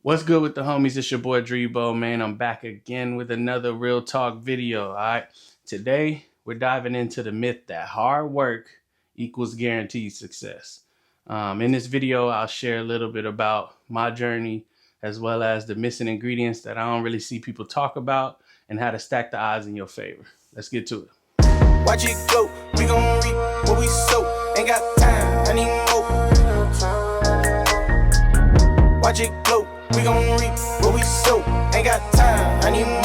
What's good with the homies? It's your boy Dreebo, man. I'm back again with another real talk video. All right. Today, we're diving into the myth that hard work equals guaranteed success. In this video, I'll share a little bit about my journey as well as the missing ingredients that I don't really see people talk about and how to stack the odds in your favor. Let's get to it. Watch it go, we gon' reap what we sow. Ain't got time, I need more. Watch it go, we gon' reap what we sow. Ain't got time, I need more.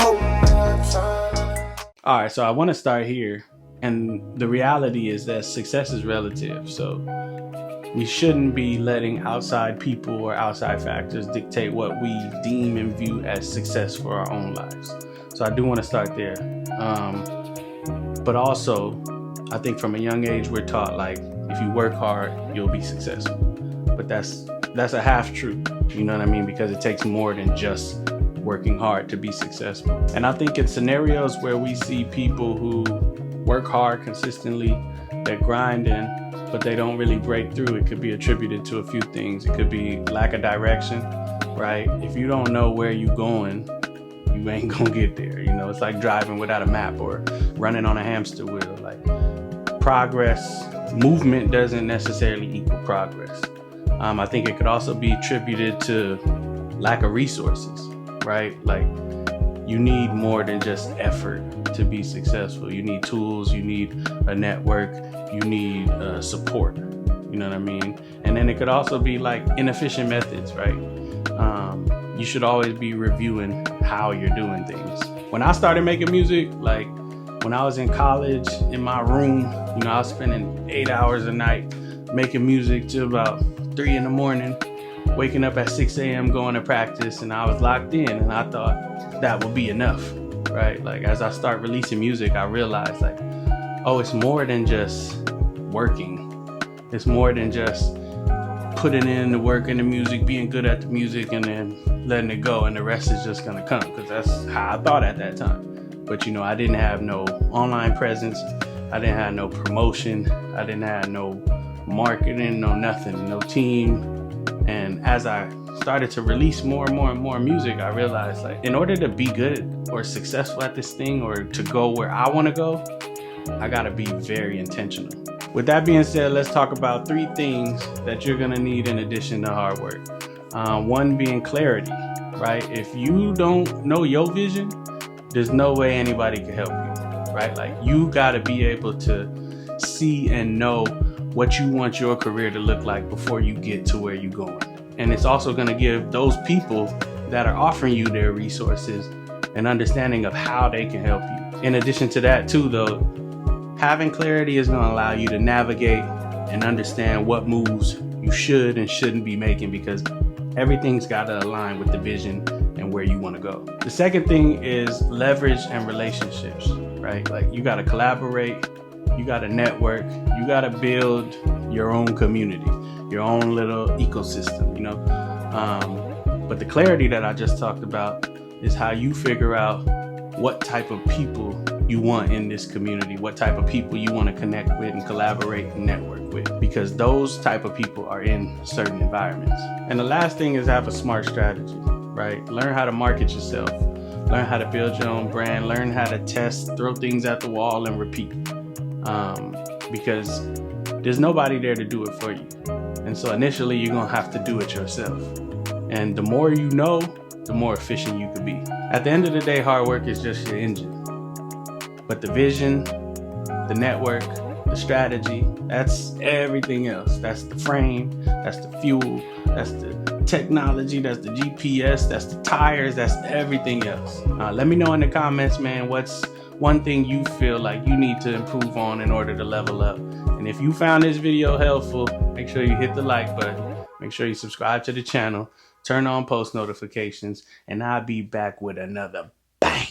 All right, so I want to start here. And the reality is that success is relative. So we shouldn't be letting outside people or outside factors dictate what we deem and view as success for our own lives. So I do want to start there. But also, I think from a young age, we're taught like, if you work hard, you'll be successful. But that's a half truth, you know what I mean? Because it takes more than just working hard to be successful. And I think in scenarios where we see people who work hard consistently, they're grinding, but they don't really break through, it could be attributed to a few things. It could be lack of direction, right? If you don't know where you're going, you ain't gonna get there. You know, it's like driving without a map or running on a hamster wheel. Like, progress, movement doesn't necessarily equal progress. I think it could also be attributed to lack of resources, right? Like, you need more than just effort to be successful. You need tools, you need a network, you need support, you know what I mean? And then it could also be like inefficient methods, right? You should always be reviewing how you're doing things. When I started making music, like when I was in college in my room, you know, I was spending 8 hours a night making music till about 3 in the morning, waking up at 6 a.m. going to practice, and I was locked in, and I thought that would be enough, right? Like, as I start releasing music, I realized like, oh, it's more than just working. It's more than just putting in the work in the music, being good at the music, and then letting it go, and the rest is just gonna come, because that's how I thought at that time. But you know, I didn't have no online presence, I didn't have no promotion, I didn't have no marketing, no nothing, no team. And as I started to release more and more music, I realized like, in order to be good or successful at this thing, or to go where I want to go, I gotta be very intentional. With that being said, let's talk about 3 things that you're gonna need in addition to hard work. One being clarity, right? If you don't know your vision, there's no way anybody can help you, right? Like, you gotta be able to see and know what you want your career to look like before you get to where you're going. And it's also gonna give those people that are offering you their resources an understanding of how they can help you. In addition to that too, though, having clarity is gonna allow you to navigate and understand what moves you should and shouldn't be making, because everything's gotta align with the vision and where you wanna go. The second thing is leverage and relationships, right? Like, you gotta collaborate, you gotta network, you gotta build your own community, your own little ecosystem, you know? But the clarity that I just talked about is how you figure out what type of people you want in this community, what type of people you want to connect with and collaborate and network with, because those type of people are in certain environments. And the last thing is have a smart strategy, right? Learn how to market yourself, learn how to build your own brand, learn how to test, throw things at the wall and repeat, because there's nobody there to do it for you. And so initially you're gonna have to do it yourself. And the more you know, the more efficient you could be. At the end of the day, hard work is just your engine. But the vision, the network, the strategy, that's everything else. That's the frame, that's the fuel, that's the technology, that's the GPS, that's the tires, that's everything else. Let me know in the comments, man, what's one thing you feel like you need to improve on in order to level up. And if you found this video helpful, make sure you hit the like button, make sure you subscribe to the channel, turn on post notifications, and I'll be back with another banger.